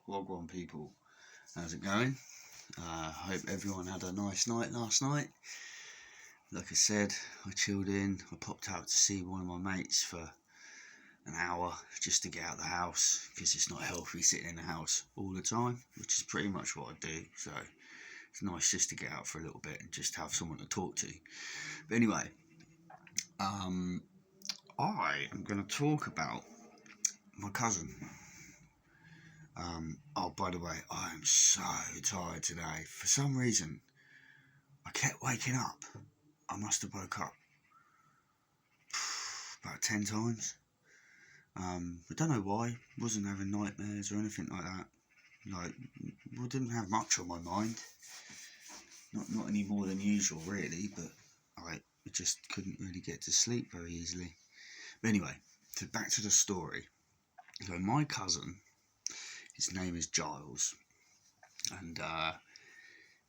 Wagwan people, how's it going? Hope everyone had a nice night last night. Like I said, I chilled in. I popped out to see one of my mates for an hour just to get out of the house because it's not healthy sitting in the house all the time, which is pretty much what I do. So it's nice just to get out for a little bit and just have someone to talk to. But anyway, I am going to talk about my cousin. By the way, I am so tired today. For some reason, I kept waking up. I must have woke up about 10 times. I don't know why. Wasn't having nightmares or anything like that. I didn't have much on my mind. Not any more than usual, really. But I just couldn't really get to sleep very easily. But anyway, so back to the story. So my cousin, his name is Giles, and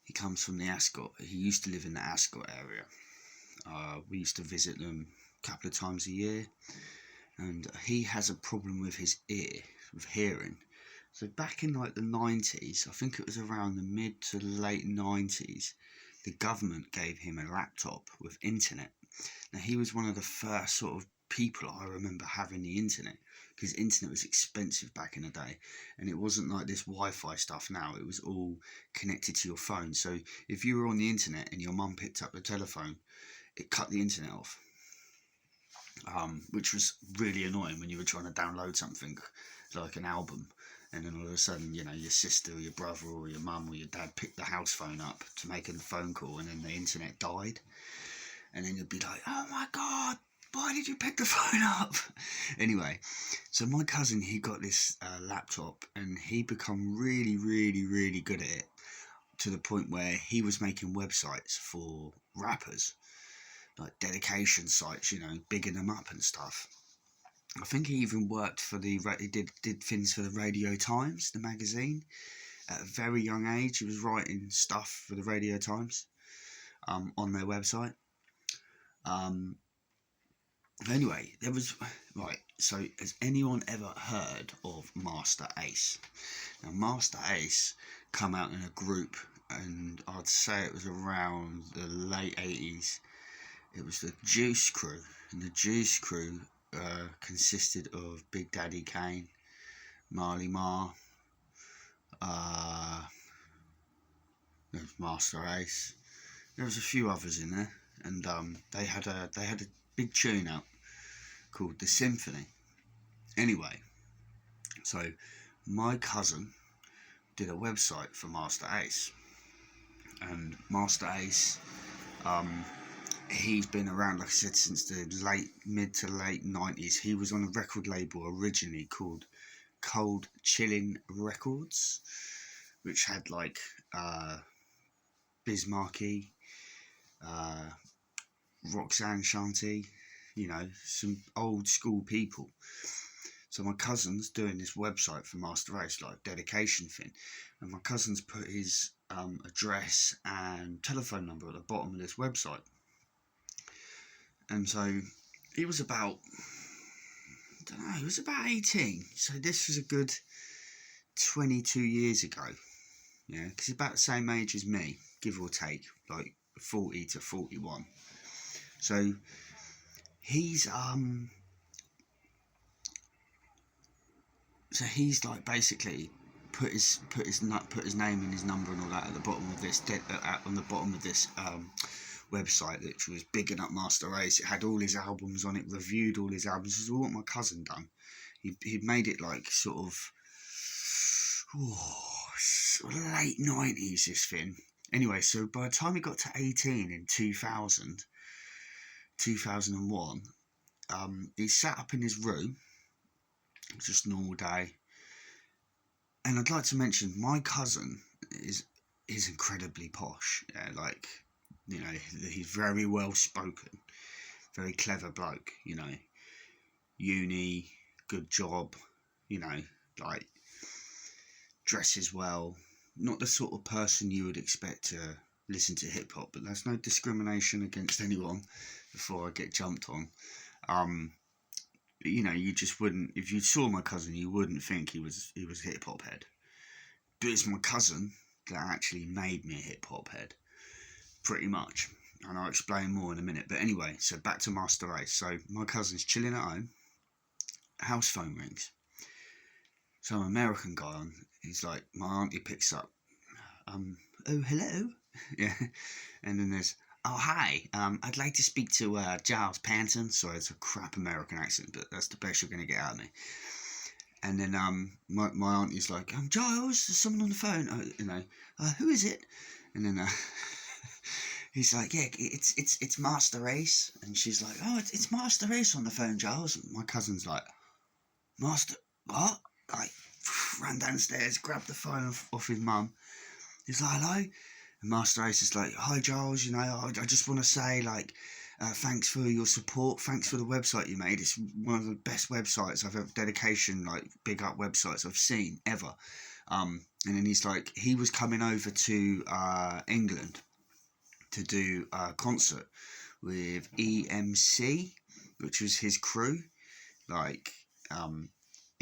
he comes from the Ascot. He used to live in the Ascot area. We used to visit them a couple of times a year, and he has a problem with his ear, with hearing. So back in like the 90s, I think it was around the mid to late 90s, the government gave him a laptop with internet. Now he was one of the first sort of people I remember having the internet, because internet was expensive back in the day, and it wasn't like this Wi-Fi stuff now. It was all connected to your phone. So if you were on the internet and your mum picked up the telephone, it cut the internet off, which was really annoying when you were trying to download something like an album, and then all of a sudden, you know, your sister or your brother or your mum or your dad picked the house phone up to make a phone call, and then the internet died, and then you'd be like, oh my god, why did you pick the phone up? Anyway, so my cousin, he got this laptop, and he become really good at it, to the point where he was making websites for rappers, like dedication sites, you know, bigging them up and stuff. I think he even worked for he did things for the Radio Times, the magazine. At a very young age, he was writing stuff for the Radio Times on their website. Anyway, there was, right, so has anyone ever heard of Master Ace? Now, Master Ace come out in a group, and I'd say it was around the late 80s. It was the Juice Crew, and the Juice Crew consisted of Big Daddy Kane, Marley Marl, there was Master Ace. There was a few others in there, and they had a big tune out called The Symphony. Anyway, so my cousin did a website for Master Ace, and Master Ace, he's been around, like I said, since the mid to late 90s. He was on a record label originally called Cold Chillin' Records, which had like Biz Markie, Roxanne Shanty, you know, some old school people. So my cousin's doing this website for Master Ace, like dedication thing, and my cousin's put his address and telephone number at the bottom of this website. And so he was about, I don't know, he was about 18. So this was a good 22 years ago. Yeah, because he's about the same age as me, give or take, like 40 to 41. So he's like basically put his name and his number and all that at the bottom of this on the bottom of this website, which was bigging up Master Ace. It had all his albums on it, reviewed all his albums. This is what my cousin done. He'd made it like sort of late 90s, this thing. Anyway, so by the time he got to 18 in 2001, he sat up in his room, just a normal day. And I'd like to mention, my cousin is incredibly posh. Yeah, like, you know, he's very well spoken, very clever bloke, you know, uni, good job, you know, like, dresses well. Not the sort of person you would expect to listen to hip hop, but there's no discrimination against anyone before I get jumped on. You know, you just wouldn't, if you saw my cousin, you wouldn't think he was a hip hop head. it's my cousin that actually made me a hip-hop head, pretty much. And I'll explain more in a minute. But anyway, so back to Master Race. So my cousin's chilling at home. House phone rings. So an American guy on. He's like, my auntie picks up. Oh, hello. Yeah. And then there's, oh, hi. I'd like to speak to Giles Panton. Sorry, it's a crap American accent, but that's the best you're going to get out of me. And then my auntie's like, Giles, there's someone on the phone. Who is it? And then he's like, yeah, it's Master Race. And she's like, oh, it's Master Race on the phone, Giles. And my cousin's like, Master, what? Like, ran downstairs, grabbed the phone off his mum. He's like, hello? And Master Race is like, hi, Giles, I just want to say, like, thanks for your support. Thanks for the website you made. It's one of the best websites I've ever, dedication, like, big up websites I've seen, ever. And then he's like, he was coming over to England to do a concert with EMC, which was his crew. Like,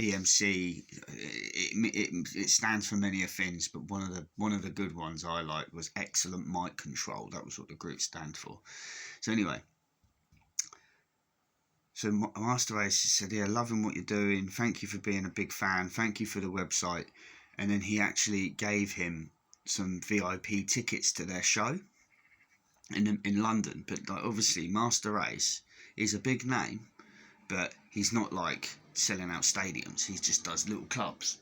EMC, it stands for many things, but one of the good ones I liked was Excellent Mic Control. That was what the group stand for. So anyway, so Master Race said, yeah, loving what you're doing. Thank you for being a big fan. Thank you for the website. And then he actually gave him some VIP tickets to their show in London. But like, obviously, Master Race is a big name, but he's not like selling out stadiums. He just does little clubs.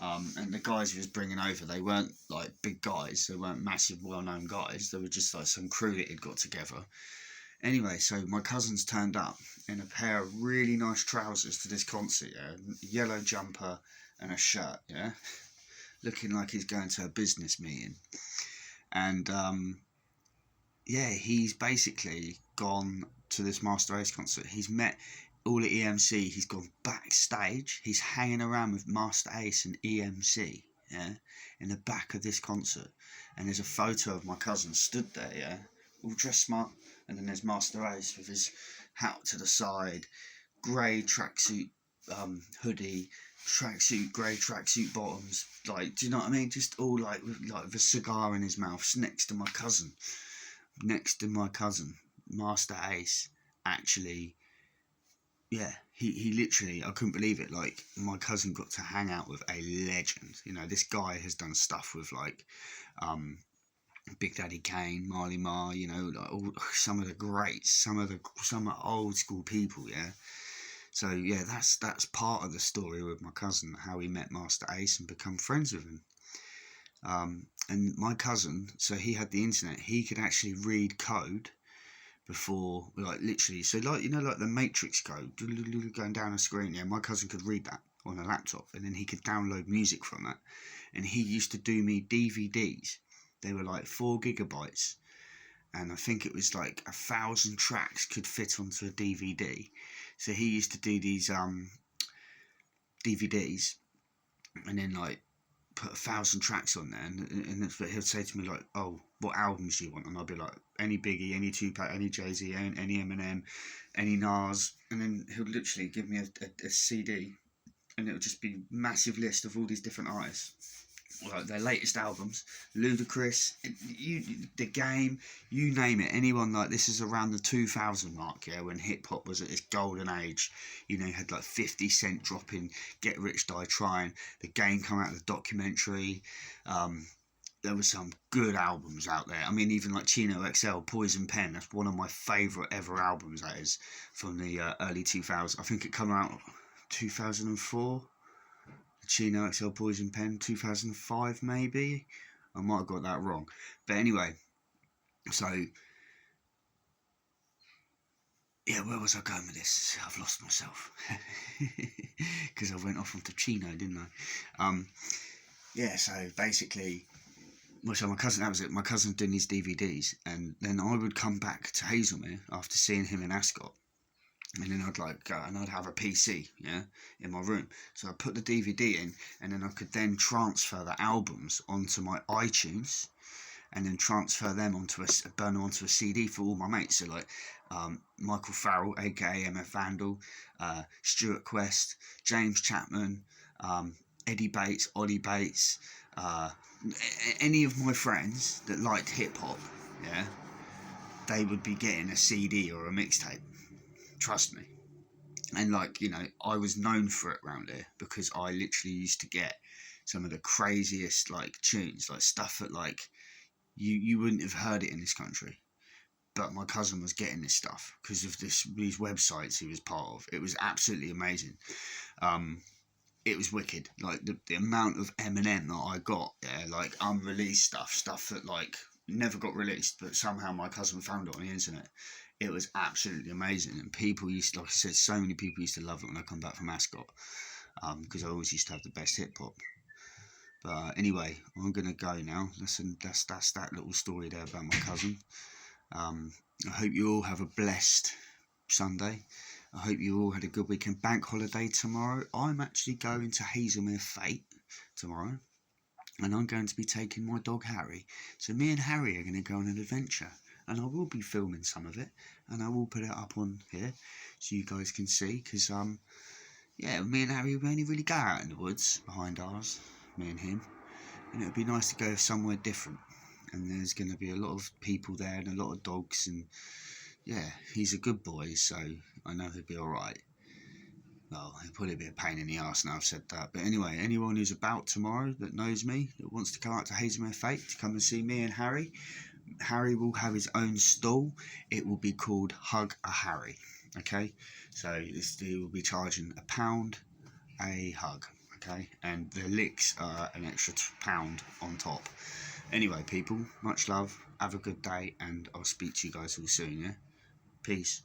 And the guys he was bringing over, they weren't like big guys. They weren't massive, well-known guys. They were just like some crew that he'd got together. Anyway, so my cousin's turned up in a pair of really nice trousers to this concert, yeah? Yellow jumper and a shirt, yeah? Looking like he's going to a business meeting. And, yeah, he's basically gone to this Master Race concert. He's met all at EMC. He's gone backstage. He's hanging around with Master Ace and EMC, yeah, in the back of this concert. And there's a photo of my cousin stood there, yeah, all dressed smart. And then there's Master Ace with his hat to the side, grey tracksuit hoodie, grey tracksuit bottoms. Like, do you know what I mean? Just all like with a cigar in his mouth, next to my cousin. Master Ace actually, yeah, he literally, I couldn't believe it. Like, my cousin got to hang out with a legend. This guy has done stuff with like Big Daddy Kane, Marley Marr, like some of the greats, some old school people, yeah. So yeah, that's part of the story with my cousin, how he met Master Ace and become friends with him. And my cousin, so he had the internet, he could actually read code before, like, literally, so like, like the Matrix code going down a screen. Yeah, my cousin could read that on a laptop, and then he could download music from that. And he used to do me DVDs. They were like 4 gigabytes, and I think it was like 1,000 tracks could fit onto a DVD. So he used to do these DVDs, and then like put 1,000 tracks on there, and he'll say to me like, oh, what albums do you want? And I'll be like, any Biggie, any Tupac, any Jay-Z, any Eminem, any Nas. And then he'll literally give me a CD, and it'll just be a massive list of all these different artists, like their latest albums, Ludacris, The Game, you name it. Anyone. Like, this is around the 2000 mark, yeah, when hip hop was at its golden age. You had like 50 Cent dropping Get Rich Die Trying, The Game come out, the documentary. There were some good albums out there. I mean, even like Chino XL, Poison Pen. That's one of my favourite ever albums. That is from the early 2000s. I think it came out 2004. Chino XL Poison Pen, 2005 maybe. I might have got that wrong. But anyway, so yeah, where was I going with this? I've lost myself. Because I went off onto Chino, didn't I? Yeah, so basically, so my cousin, that was it. My cousin doing these DVDs, and then I would come back to Hazelmere after seeing him in Ascot. And then I'd have a PC, yeah, in my room. So I put the DVD in, and then I could then transfer the albums onto my iTunes, and then transfer them burn them onto a CD for all my mates. So like Michael Farrell, aka MF Vandal, Stuart Quest, James Chapman, Eddie Bates, Ollie Bates, any of my friends that liked hip hop, yeah, they would be getting a CD or a mixtape. Trust me. And like, you know, I was known for it around here because I literally used to get some of the craziest like tunes, like stuff that like you wouldn't have heard it in this country. But my cousin was getting this stuff because of these websites he was part of. It was absolutely amazing. It was wicked. Like the amount of Eminem that I got, yeah, like unreleased stuff that like never got released, but somehow my cousin found it on the internet. It was absolutely amazing, and people used to, like I said, so many people used to love it when I come back from Ascot, because I always used to have the best hip hop. But anyway, I'm gonna go now. Listen, that's that little story there about my cousin. I hope you all have a blessed Sunday. I hope you all had a good weekend. Bank holiday tomorrow. I'm actually going to Hazelmere Fate tomorrow, and I'm going to be taking my dog Harry. So me and Harry are going to go on an adventure, and I will be filming some of it, and I will put it up on here so you guys can see. Because yeah, me and Harry we only really go out in the woods behind ours, me and him, and it would be nice to go somewhere different. And there's going to be a lot of people there and a lot of dogs, and yeah, he's a good boy, so I know he'll be alright. Well, he'll probably be a pain in the arse now I've said that. But anyway, anyone who's about tomorrow that knows me, that wants to come out to Hazelmere Fate to come and see me and Harry, Harry will have his own stall. It will be called Hug a Harry. Okay? So he will be charging £1 a hug. Okay? And the licks are an extra £1 on top. Anyway, people, much love. Have a good day, and I'll speak to you guys all soon, yeah? Peace.